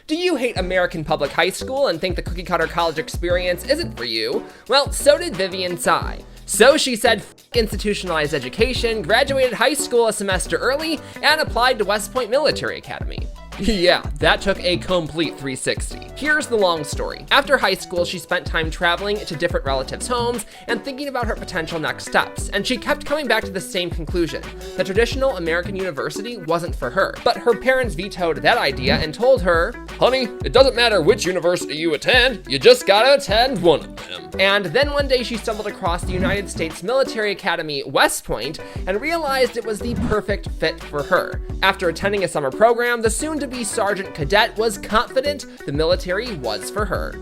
Do you hate American public high school and think the cookie cutter college experience isn't for you? Well, so did Vivian Tsai. So she said institutionalized education, graduated high school a semester early, and applied to WestPoint Military Academy. Yeah, that took a complete 360. Here's the long story. After high school, she spent time traveling to different relatives' homes and thinking about her potential next steps, and she kept coming back to the same conclusion. The traditional American university wasn't for her, but her parents vetoed that idea and told her, "Honey, it doesn't matter which university you attend, you just gotta attend one of them." And then one day she stumbled across the United States Military Academy, WestPoint, and realized it was the perfect fit for her. After attending a summer program, the soon-to-be sergeant cadet was confident the military was for her.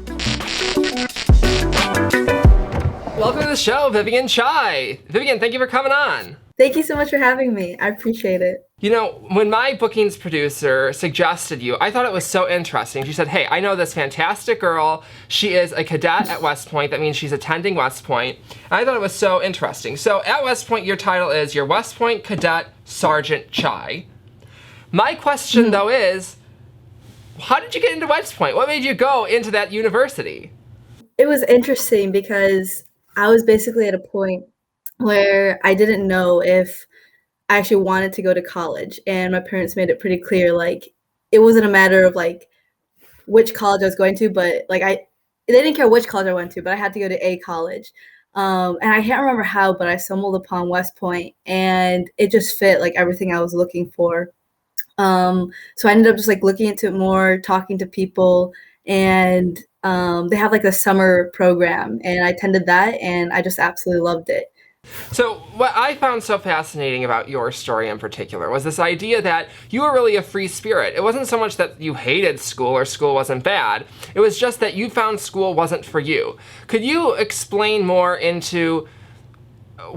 Welcome to the show, Vivian Tsai. Vivian, thank you for coming on. Thank you so much for having me. I appreciate it. You know, when my bookings producer suggested you, I thought it was so interesting. She said, hey, I know this fantastic girl. She is a cadet at WestPoint. That means she's attending WestPoint. And I thought it was so interesting. So at WestPoint, your title is your WestPoint Cadet Sergeant Tsai. My question, though, is, how did you get into WestPoint? What made you go into that university? It was interesting because I was basically at a point where I didn't know if I actually wanted to go to college. And my parents made it pretty clear, like, it wasn't a matter of, like, which college I was going to, but, like, they didn't care which college I went to, but I had to go to a college. And I can't remember how, but I stumbled upon WestPoint, and it just fit, like, everything I was looking for. So I ended up just like looking into it more, talking to people, and they have like a summer program, and I attended that, and I just absolutely loved it. So what I found so fascinating about your story in particular was this idea that you were really a free spirit. It wasn't so much that you hated school or school wasn't bad. It was just that you found school wasn't for you. Could you explain more into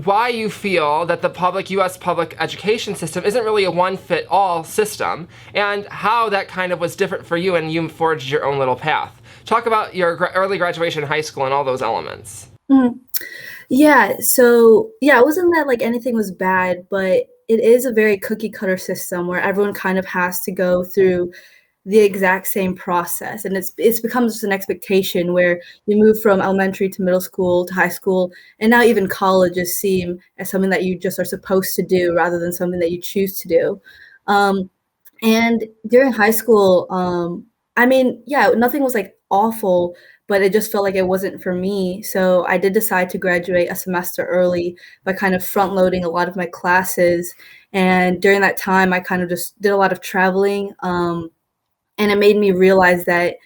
why you feel that the U.S. public education system isn't really a one-fit-all system, and how that kind of was different for you and you forged your own little path? Talk about your early graduation in high school and all those elements. Yeah, so yeah, it wasn't that like anything was bad, but it is a very cookie cutter system where everyone kind of has to go through the exact same process, and it's become just an expectation where you move from elementary to middle school to high school, and now even colleges seem as something that you just are supposed to do rather than something that you choose to do. And during high school, I mean, yeah, nothing was like awful, but it just felt like it wasn't for me. So I did decide to graduate a semester early by kind of front loading a lot of my classes. And during that time, I kind of just did a lot of traveling. And it made me realize that,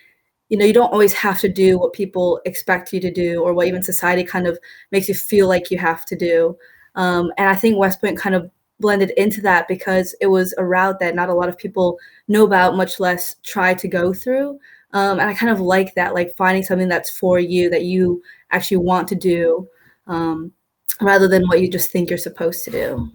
you know, you don't always have to do what people expect you to do or what even society kind of makes you feel like you have to do. And I think WestPoint kind of blended into that because it was a route that not a lot of people know about, much less try to go through. And I kind of like that, like finding something that's for you, that you actually want to do, rather than what you just think you're supposed to do.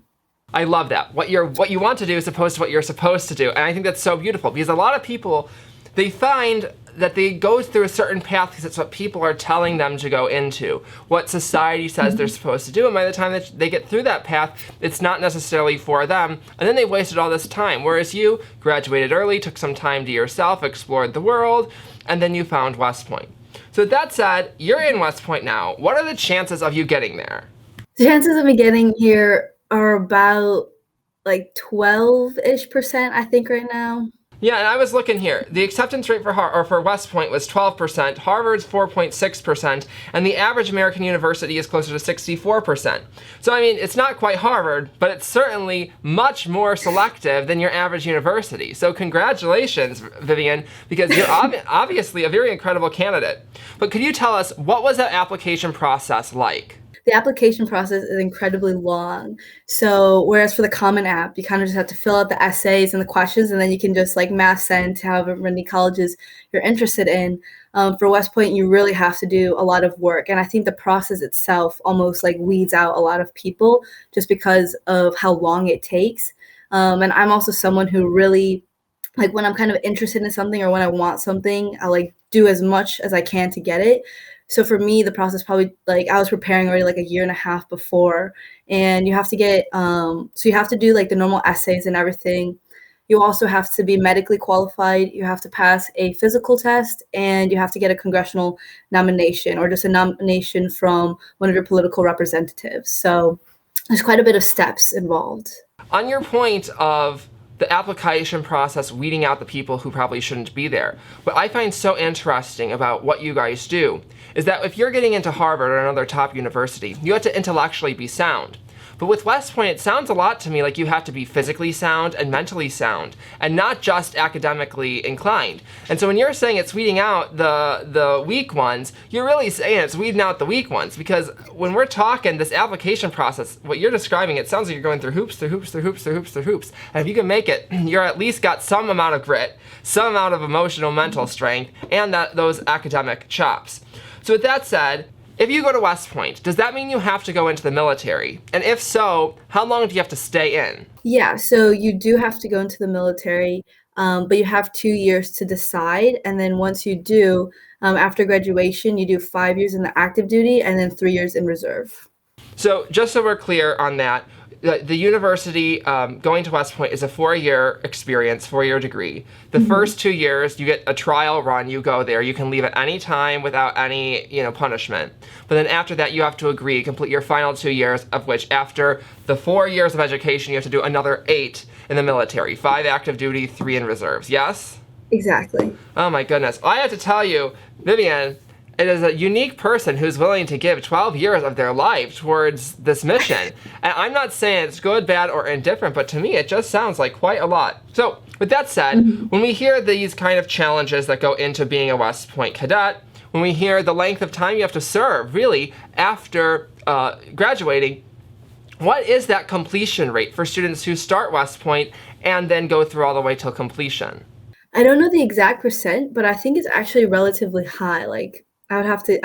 I love that. What you want to do as opposed to what you're supposed to do. And I think that's so beautiful because a lot of people, they find that they go through a certain path because it's what people are telling them to go into, what society says they're supposed to do. And by the time that they get through that path, it's not necessarily for them. And then they've wasted all this time. Whereas you graduated early, took some time to yourself, explored the world, and then you found WestPoint. So with that said, you're in WestPoint now. What are the chances of you getting there? The chances of me getting here are about like 12-ish%, I think, right now. Yeah, and I was looking here. The acceptance rate for WestPoint was 12%, Harvard's 4.6%, and the average American university is closer to 64%. So I mean, it's not quite Harvard, but it's certainly much more selective than your average university. So congratulations, Vivian, because you're obviously a very incredible candidate. But could you tell us, what was that application process like? The application process is incredibly long. So whereas for the Common App, you kind of just have to fill out the essays and the questions, and then you can just like mass send to however many colleges you're interested in. For WestPoint, you really have to do a lot of work. And I think the process itself almost like weeds out a lot of people just because of how long it takes. And I'm also someone who really, like when I'm kind of interested in something or when I want something, I like do as much as I can to get it. So for me, the process probably, like, I was preparing already like a year and a half before, and you have to get, so you have to do like the normal essays and everything. you also have to be medically qualified, you have to pass a physical test, and you have to get a congressional nomination or just a nomination from one of your political representatives. So there's quite a bit of steps involved. On your point of the application process weeding out the people who probably shouldn't be there, what I find so interesting about what you guys do is that if you're getting into Harvard or another top university, you have to intellectually be sound. But with WestPoint, it sounds a lot to me like you have to be physically sound and mentally sound, and not just academically inclined. And so when you're saying it's weeding out the weak ones, you're really saying it's weeding out the weak ones, because when we're talking this application process, what you're describing, it sounds like you're going through hoops, through hoops, through hoops, through hoops, through hoops. And if you can make it, you're at least got some amount of grit, some amount of emotional, mental strength, and those academic chops. So with that said, if you go to WestPoint, does that mean you have to go into the military? And if so, how long do you have to stay in? Yeah, so you do have to go into the military, but you have 2 years to decide. And then once you do, after graduation, you do 5 years in the active duty and then 3 years in reserve. So just so we're clear on that, the university going to WestPoint is a 4-year experience, 4-year degree. The first 2 years, you get a trial run, you go there, you can leave at any time without any punishment. But then after that, you have to agree, complete your final 2 years, of which after the 4 years of education, you have to do another 8 in the military, 5 active duty, 3 in reserves, yes? Exactly. Oh my goodness. I have to tell you, Vivian, it is a unique person who's willing to give 12 years of their life towards this mission. And I'm not saying it's good, bad, or indifferent, but to me it just sounds like quite a lot. So with that said, when we hear these kind of challenges that go into being a West Point cadet, when we hear the length of time you have to serve, really, after graduating, what is that completion rate for students who start West Point and then go through all the way till completion? I don't know the exact percent, but I think it's actually relatively high. Like I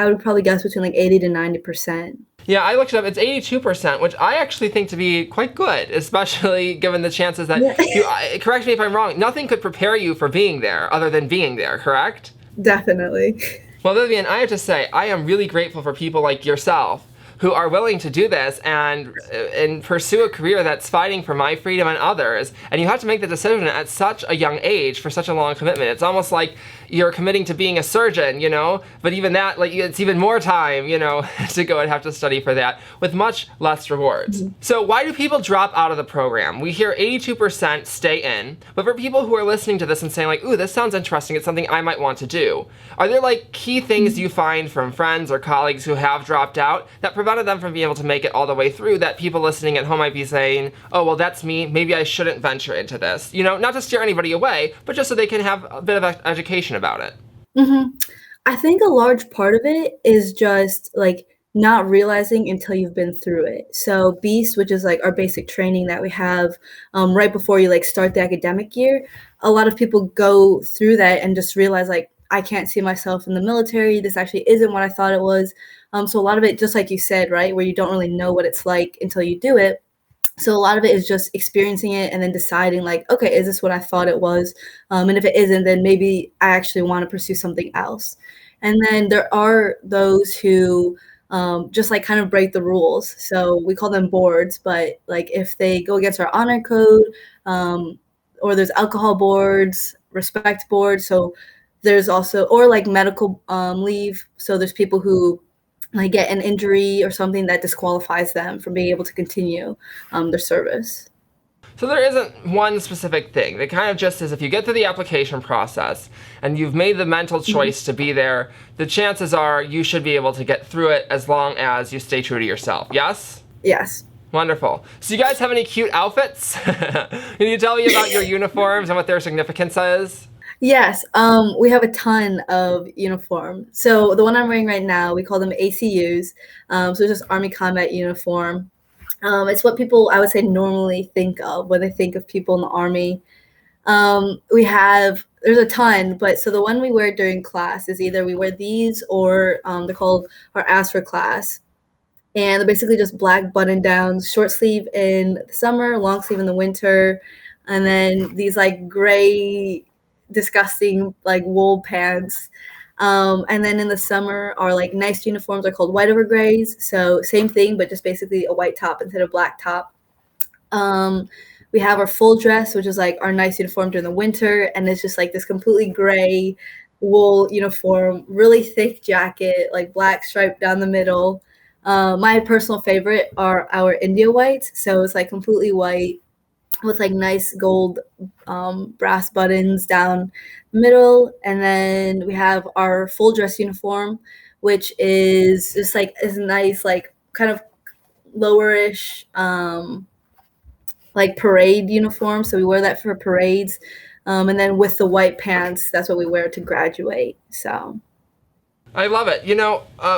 would probably guess between like 80 to 90%. Yeah, I looked it up. It's 82%, which I actually think to be quite good, especially given the chances that correct me if I'm wrong, nothing could prepare you for being there other than being there, correct? Definitely. Well, Vivian, I have to say, I am really grateful for people like yourself who are willing to do this and pursue a career that's fighting for my freedom and others. And you have to make the decision at such a young age for such a long commitment. It's almost like you're committing to being a surgeon, but even that, like, it's even more time, to go and have to study for that with much less rewards. So why do people drop out of the program? We hear 82% stay in, but for people who are listening to this and saying like, ooh, this sounds interesting, it's something I might want to do. Are there like key things you find from friends or colleagues who have dropped out that prevented them from being able to make it all the way through, that people listening at home might be saying, oh, well, that's me, maybe I shouldn't venture into this, not to steer anybody away, but just so they can have a bit of education about it? I think a large part of it is just like not realizing until you've been through it. So BEAST, which is like our basic training that we have right before you like start the academic year, a lot of people go through that and just realize like, I can't see myself in the military. This actually isn't what I thought it was. So a lot of it, just like you said, right, where you don't really know what it's like until you do it. So a lot of it is just experiencing it and then deciding like, okay, is this what I thought it was? And if it isn't, then maybe I actually want to pursue something else. And then there are those who just like kind of break the rules. So we call them boards, but like if they go against our honor code, or there's alcohol boards, respect boards. So there's also, or like medical leave. So there's people who like get an injury or something that disqualifies them from being able to continue their service. So there isn't one specific thing. It kind of just is if you get through the application process and you've made the mental choice to be there, the chances are you should be able to get through it as long as you stay true to yourself. Yes? Yes. Wonderful. So you guys have any cute outfits? Can you tell me about your uniforms and what their significance is? Yes, we have a ton of uniform. So the one I'm wearing right now, we call them ACUs. So it's just Army Combat Uniform. It's what people, I would say, normally think of when they think of people in the Army. There's a ton, but so the one we wear during class is either we wear these or they're called our Ask for Class. And they're basically just black button downs, short sleeve in the summer, long sleeve in the winter. And then these like gray, disgusting like wool pants. And then in the summer, our like nice uniforms are called white over grays. So same thing, but just basically a white top instead of black top. We have our full dress, which is like our nice uniform during the winter, and it's just like this completely gray wool uniform, really thick jacket, like black stripe down the middle. My personal favorite are our India whites, so it's like completely white with like nice gold brass buttons down the middle, and then we have our full dress uniform, which is just like is nice, like kind of lowerish, like parade uniform. So we wear that for parades, and then with the white pants, that's what we wear to graduate. So I love it.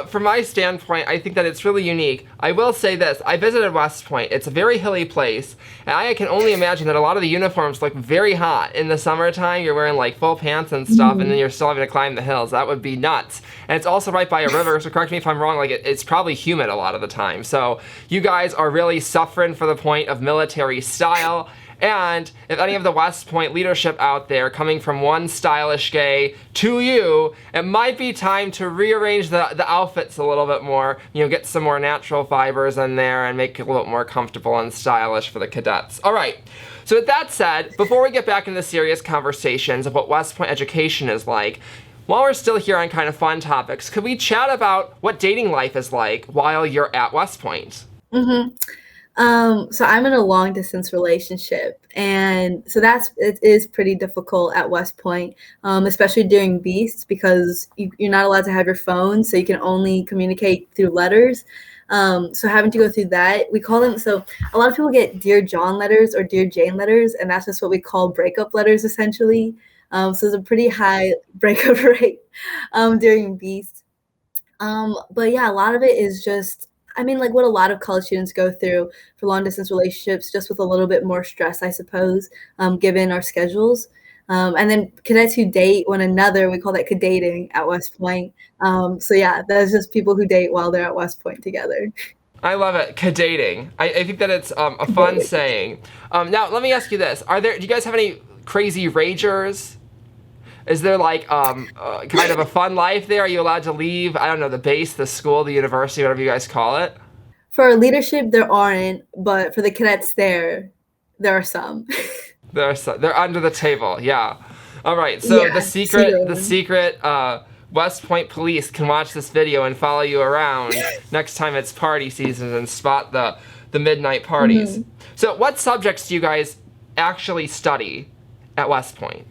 From my standpoint, I think that it's really unique. I will say this. I visited West Point. It's a very hilly place, and I can only imagine that a lot of the uniforms look very hot. In the summertime, you're wearing like full pants and stuff, and then you're still having to climb the hills. That would be nuts. And it's also right by a river, so correct me if I'm wrong, like it's probably humid a lot of the time. So you guys are really suffering for the point of military style. And if any of the West Point leadership out there coming from one stylish gay to you, it might be time to rearrange the outfits a little bit more, get some more natural fibers in there and make it a little bit more comfortable and stylish for the cadets. All right. So with that said, before we get back into the serious conversations of what West Point education is like, while we're still here on kind of fun topics, could we chat about what dating life is like while you're at West Point? Mm-hmm. So I'm in a long distance relationship, and so it is pretty difficult at West Point, especially during Beasts, because you're not allowed to have your phone, so you can only communicate through letters. So having to go through that, we call them, so a lot of people get Dear John letters or Dear Jane letters, and that's just what we call breakup letters essentially. So there's a pretty high breakup rate during Beasts. But yeah, a lot of it is just, I mean, like what a lot of college students go through for long distance relationships, just with a little bit more stress, I suppose, given our schedules. And then cadets who date one another, we call that cadating at West Point. So yeah, that's just people who date while they're at West Point together. I love it. Cadating. I think that it's a fun saying. Now, let me ask you this. Do you guys have any crazy ragers? Is there like kind of a fun life there? Are you allowed to leave, I don't know, the base, the school, the university, whatever you guys call it? For our leadership, there aren't, but for the cadets there are some. They're under the table, yeah. All right, so Yeah, the secret West Point police can watch this video and follow you around next time it's party season and spot the midnight parties. So what subjects do you guys actually study at West Point?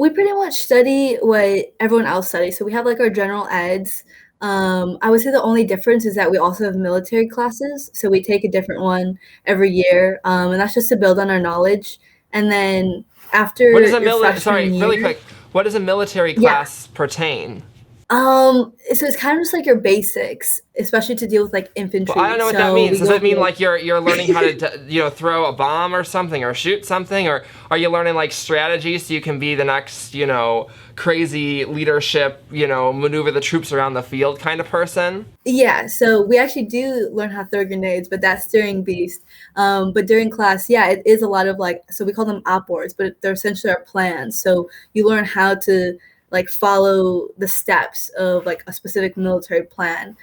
We pretty much study what everyone else studies. So we have like our general eds. I would say the only difference is that we also have military classes. So we take a different one every year, and that's just to build on our knowledge. And then after What does a really quick, what does a military class pertain? So it's kind of just like your basics, especially to deal with like infantry. Well, I don't know what that means. Does it mean like you're learning how to throw a bomb or something, or shoot something, or are you learning like strategy so you can be the next crazy leadership maneuver the troops around the field kind of person? Yeah, so we actually do learn how to throw grenades, but that's during Beast. But during class, yeah, it is a lot of like, so we call them op boards, but they're essentially our plans. So you learn how to like follow the steps of like a specific military plan.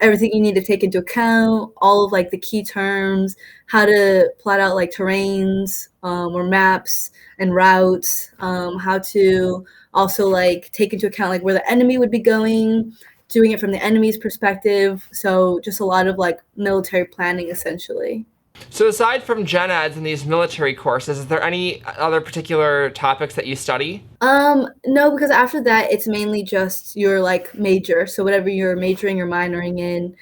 Everything you need to take into account, all of like the key terms, how to plot out like terrains or maps and routes, how to also like take into account like where the enemy would be going, doing it from the enemy's perspective. So just a lot of like military planning essentially. So aside from gen eds and these military courses, is there any other particular topics that you study? No, because after that, it's mainly just your like major. So whatever you're majoring or minoring in,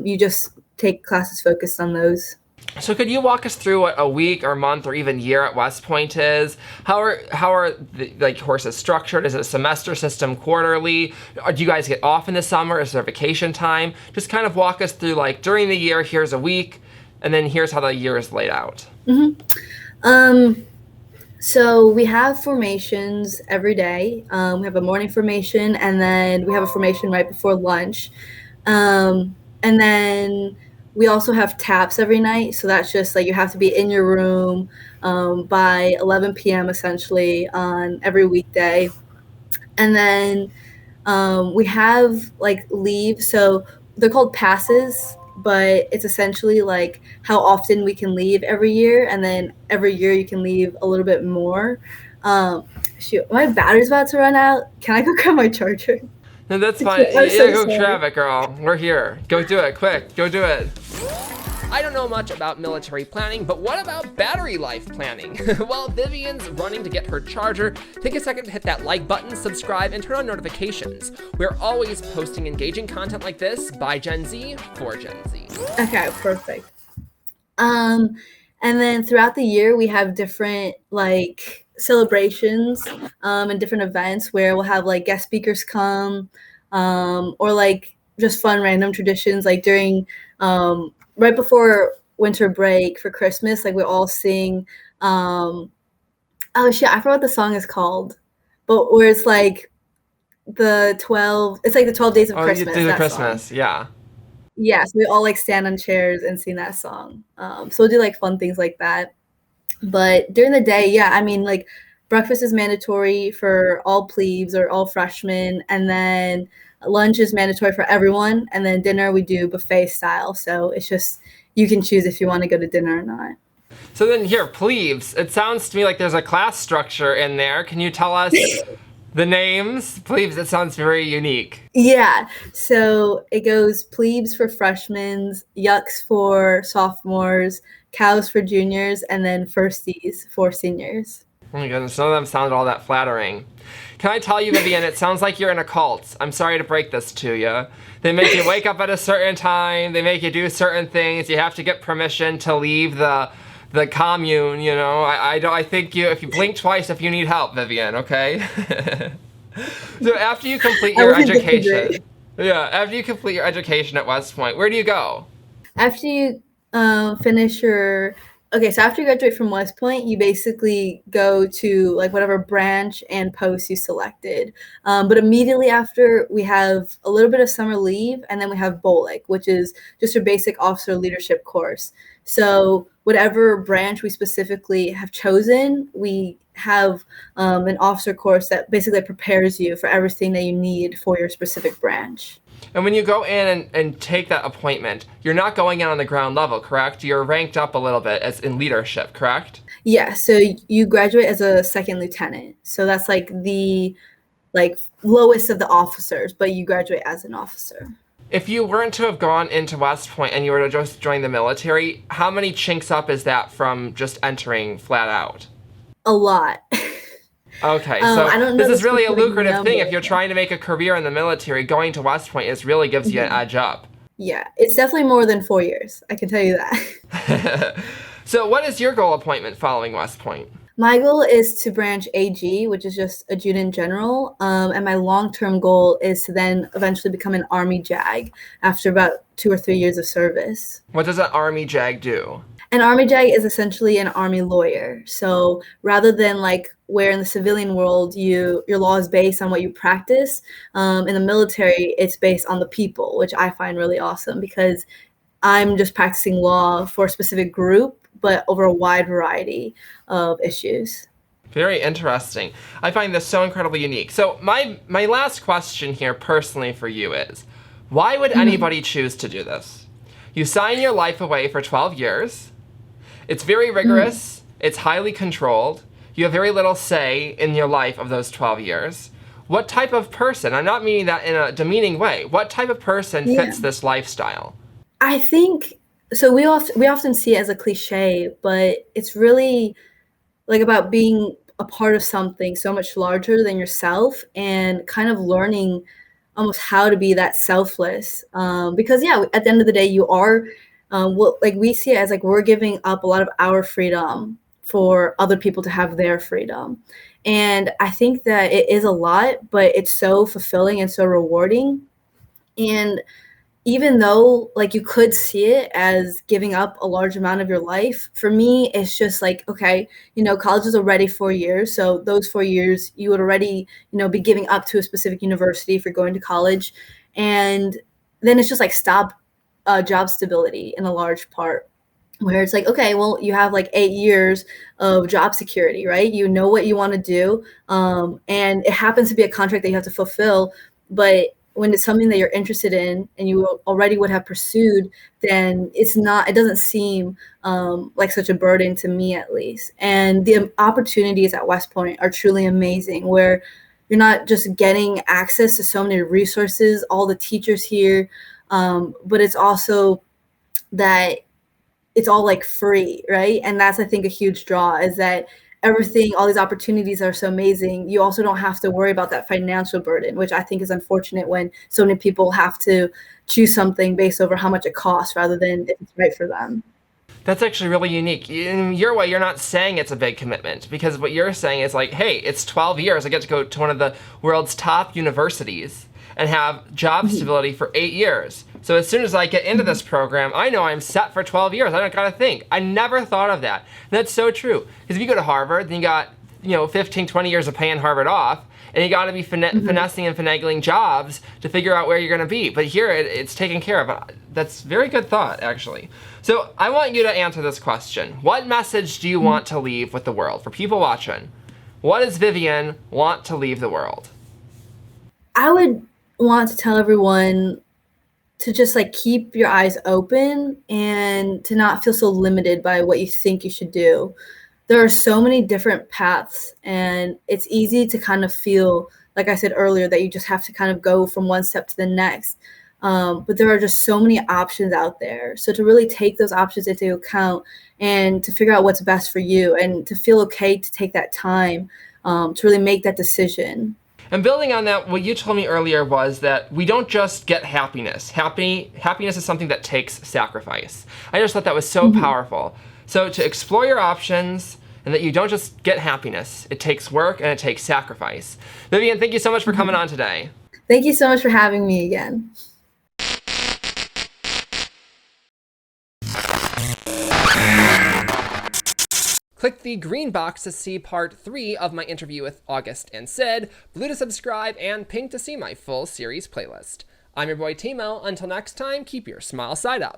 you just take classes focused on those. So could you walk us through what a week or month or even year at West Point is? How are the like courses structured? Is it a semester system, quarterly? Or do you guys get off in the summer? Is there vacation time? Just kind of walk us through like during the year, here's a week, and then here's how the year is laid out. So we have formations every day. We have a morning formation, and then we have a formation right before lunch. And then we also have taps every night. So that's just like you have to be in your room by 11 p.m. essentially on every weekday. And then we have like leave. So they're called passes, but it's essentially like how often we can leave every year, and then every year you can leave a little bit more. Um, Shoot, my battery's about to run out. Can I go grab my charger? No, that's fine. I'm Yeah, so go sorry. grab it, girl. We're here. Go do it, quick. Go do it. I don't know much about military planning, but what about battery life planning? While Vivian's running to get her charger, take a second to hit that like button, subscribe, and turn on notifications. We're always posting engaging content like this by Gen Z for Gen Z. Okay, perfect. Um, and then throughout the year, we have different like celebrations and different events where we'll have like guest speakers come or like just fun random traditions like during right before winter break for Christmas, like we all sing oh shit, I forgot what the song is called. But where it's like it's like the 12 days of Oh, you Christmas, do the that song. Christmas, yeah. Yeah, so we all like stand on chairs and sing that song. So we'll do like fun things like that. But during the day, yeah, I mean, like breakfast is mandatory for all plebes or all freshmen, and then lunch is mandatory for everyone, and then dinner we do buffet style. So it's just you can choose if you want to go to dinner or not. So then here, plebes. It sounds to me like there's a class structure in there. Can you tell us the names? Plebes, it sounds very unique. Yeah, so it goes plebes for freshmen, yucks for sophomores, cows for juniors, and then firsties for seniors. Oh my goodness, none of them sounded all that flattering. Can I tell you, Vivian, it sounds like you're in a cult. I'm sorry to break this to you. They make you wake up at a certain time, they make you do certain things, you have to get permission to leave the commune, you know. I think if you blink twice if you need help, Vivian, okay? So after you complete I your wouldn't disagree. education, yeah, after you complete your education at West Point, where do you go? After you finish your so after you graduate from West Point, you basically go to like whatever branch and post you selected. But immediately after, we have a little bit of summer leave, and then we have BOLIC, which is just a basic officer leadership course. So whatever branch we specifically have chosen, we have an officer course that basically prepares you for everything that you need for your specific branch. And when you go in and take that appointment, you're not going in on the ground level, correct? You're ranked up a little bit as in leadership, correct? Yeah, so you graduate as a second lieutenant. So that's like the lowest of the officers, but you graduate as an officer. If you weren't to have gone into West Point and you were to just join the military, how many chinks up is that from just entering flat out? A lot. Okay, I so don't know this the is really a specific lucrative thing. number. If you're trying to make a career in the military, going to West Point is really gives you an edge up. Yeah, it's definitely more than 4 years. I can tell you that. So what is your goal appointment following West Point? My goal is to branch AG, which is just adjutant general, and my long-term goal is to then eventually become an Army JAG after about 2 or 3 years of service. What does an Army JAG do? An Army JAG is essentially an Army lawyer. So rather than like where in the civilian world your law is based on what you practice, in the military it's based on the people, which I find really awesome because I'm just practicing law for a specific group, but over a wide variety of issues. Very interesting. I find this so incredibly unique. So my last question here personally for you is, why would anybody choose to do this? You sign your life away for 12 years. It's very rigorous. It's highly controlled. You have very little say in your life of those 12 years. What type of person, I'm not meaning that in a demeaning way, what type of person fits this lifestyle? I think so. We often see it as a cliche, but it's really like about being a part of something so much larger than yourself and kind of learning almost how to be that selfless. Because yeah, at the end of the day, you are like we see it as like we're giving up a lot of our freedom for other people to have their freedom. And I think that it is a lot, but it's so fulfilling and so rewarding. And even though like you could see it as giving up a large amount of your life, for me it's just like, okay, college is already 4 years, so those 4 years you would already be giving up to a specific university if you're going to college, and then it's just like job stability in a large part, where it's like, okay, well, you have like 8 years of job security, right? You know what you want to do, and it happens to be a contract that you have to fulfill, but when it's something that you're interested in and you already would have pursued, then it doesn't seem like such a burden to me, at least. And the opportunities at West Point are truly amazing, where you're not just getting access to so many resources, all the teachers here, but it's also that it's all like free, right? And that's, I think, a huge draw, is that everything, all these opportunities are so amazing. You also don't have to worry about that financial burden, which I think is unfortunate when so many people have to choose something based over how much it costs rather than if it's right for them. That's actually really unique. In your way, you're not saying it's a big commitment, because what you're saying is like, hey, it's 12 years. I get to go to one of the world's top universities and have job stability for 8 years. So as soon as I get into this program, I know I'm set for 12 years. I don't gotta think. I never thought of that. And that's so true. Because if you go to Harvard, then you got 15, 20 years of paying Harvard off, and you gotta be finessing and finagling jobs to figure out where you're gonna be. But here, it's taken care of. That's very good thought, actually. So I want you to answer this question. What message do you want to leave with the world? For people watching, what does Vivian want to leave the world? I would want to tell everyone to just like keep your eyes open and to not feel so limited by what you think you should do. There are so many different paths, and it's easy to kind of feel, like I said earlier, that you just have to kind of go from one step to the next. But there are just so many options out there. So to really take those options into account and to figure out what's best for you, and to feel okay to take that time to really make that decision. And building on that, what you told me earlier was that we don't just get happiness. Happiness is something that takes sacrifice. I just thought that was so powerful. So to explore your options, and that you don't just get happiness. It takes work and it takes sacrifice. Vivian, thank you so much for coming on today. Thank you so much for having me again. Click the green box to see part 3 of my interview with August and Sid, blue to subscribe, and pink to see my full series playlist. I'm your boy Timo. Until next time, keep your smile side up.